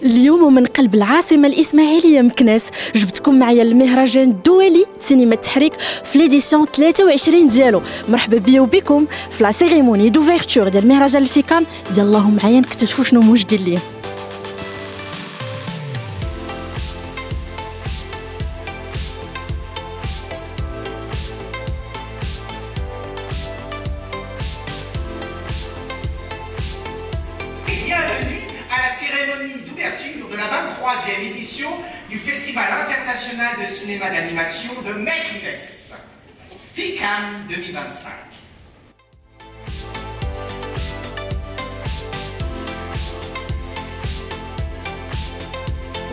اليوم ومن قلب العاصمة الإسماعيلية مكناس جبتكم معايا المهرجان الدولي سينما التحريك في ليديسيون 23 ديالو. مرحبا بيا وبكم في لا سيريموني دوفيرتور ديال مهرجان الفيكام. يلاه معايا نكتشفوا شنو موجد اليوم. Bienvenue à la cérémonie d'ouverture de la 23e édition du Festival international de cinéma d'animation de Meknès, FICAM 2025.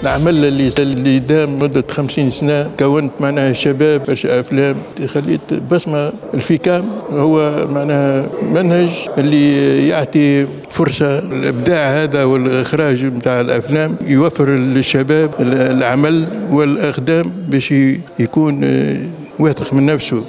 العمل اللي دام مدة 50 سنة كونت معناها شباب برشا أفلام خليت بصمة. الفيكام هو معناها منهج اللي يعطي فرصة الإبداع هذا والإخراج نتاع الأفلام، يوفر للشباب العمل والإقدام باش يكون واثق من نفسه.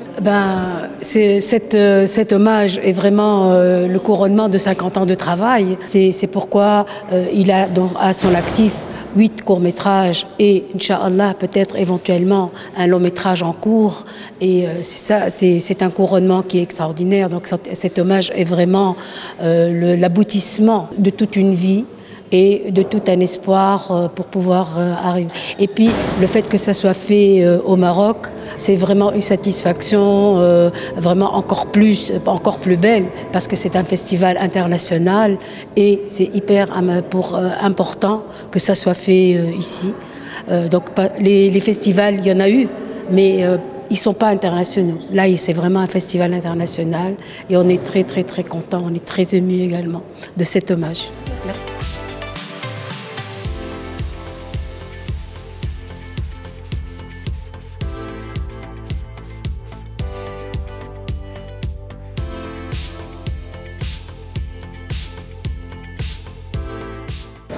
Cet hommage est vraiment le couronnement de 50 ans de travail. C'est pourquoi il a donc à son actif 8 courts-métrages et, Inch'Allah, peut-être éventuellement un long-métrage en cours. Et c'est un couronnement qui est extraordinaire. Donc cet hommage est vraiment l'aboutissement de toute une vie et de tout un espoir pour pouvoir arriver. Et puis le fait que ça soit fait au Maroc, c'est vraiment une satisfaction vraiment encore plus belle, parce que c'est un festival international et c'est hyper important que ça soit fait ici. Donc les festivals, il y en a eu, mais ils ne sont pas internationaux. Là, c'est vraiment un festival international et on est très très très contents, on est très émus également de cet hommage. Merci.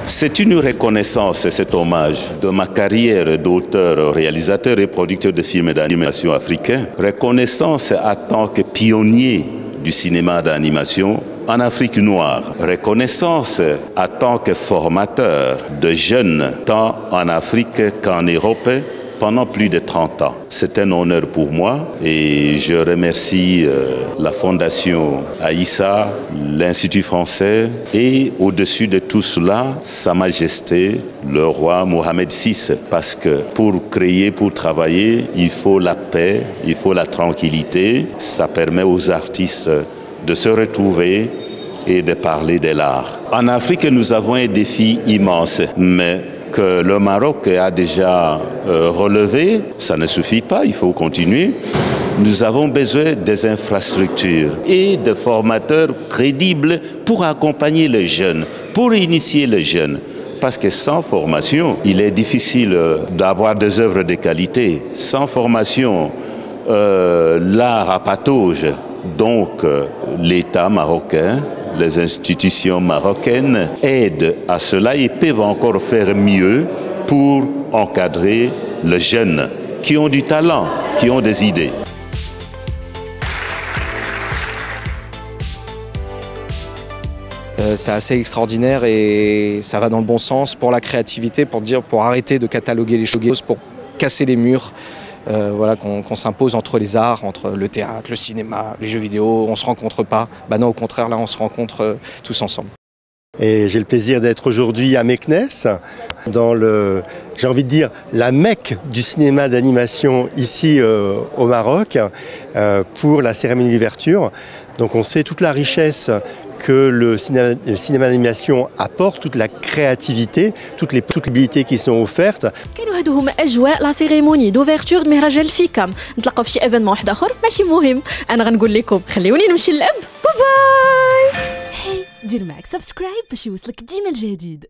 C'est une reconnaissance, cet hommage de ma carrière d'auteur, réalisateur et producteur de films d'animation africains. Reconnaissance en tant que pionnier du cinéma d'animation en Afrique noire. Reconnaissance en tant que formateur de jeunes, tant en Afrique qu'en Europe, pendant plus de 30 ans. C'est un honneur pour moi et je remercie la Fondation Aïssa, l'Institut français et au-dessus de tout cela, Sa Majesté, le roi Mohamed VI. Parce que pour créer, pour travailler, il faut la paix, il faut la tranquillité. Ça permet aux artistes de se retrouver et de parler de l'art. En Afrique, nous avons un défi immense, mais que le Maroc a déjà relevé, ça ne suffit pas, il faut continuer. Nous avons besoin des infrastructures et de formateurs crédibles pour accompagner les jeunes, pour initier les jeunes. Parce que sans formation, il est difficile d'avoir des œuvres de qualité. Sans formation, l'art apatauge. Donc, l'État marocain, les institutions marocaines aident à cela et peuvent encore faire mieux pour encadrer les jeunes qui ont du talent, qui ont des idées. C'est assez extraordinaire et ça va dans le bon sens pour la créativité, pour arrêter de cataloguer les choses, pour casser les murs. Voilà, qu'on s'impose entre les arts, entre le théâtre, le cinéma, les jeux vidéo, on ne se rencontre pas. Ben non, au contraire, là, on se rencontre tous ensemble. Et j'ai le plaisir d'être aujourd'hui à Meknès, dans j'ai envie de dire, la Mecque du cinéma d'animation ici au Maroc, pour la cérémonie d'ouverture. Donc on sait toute la richesse que le cinéma d'animation apporte, toute la créativité, toutes les possibilités qui sont offertes. كانوا هادو هما اجواء لا سيريموني دوفيرتور مهرجان الفيكام. نتلاقاو في شي ايفينمون واحد اخر ماشي مهم. انا غنقول لكم خليوني نمشي نلعب. باي باي. هاي دير معك سبسكرايب باش يوصلك ديما الجديد.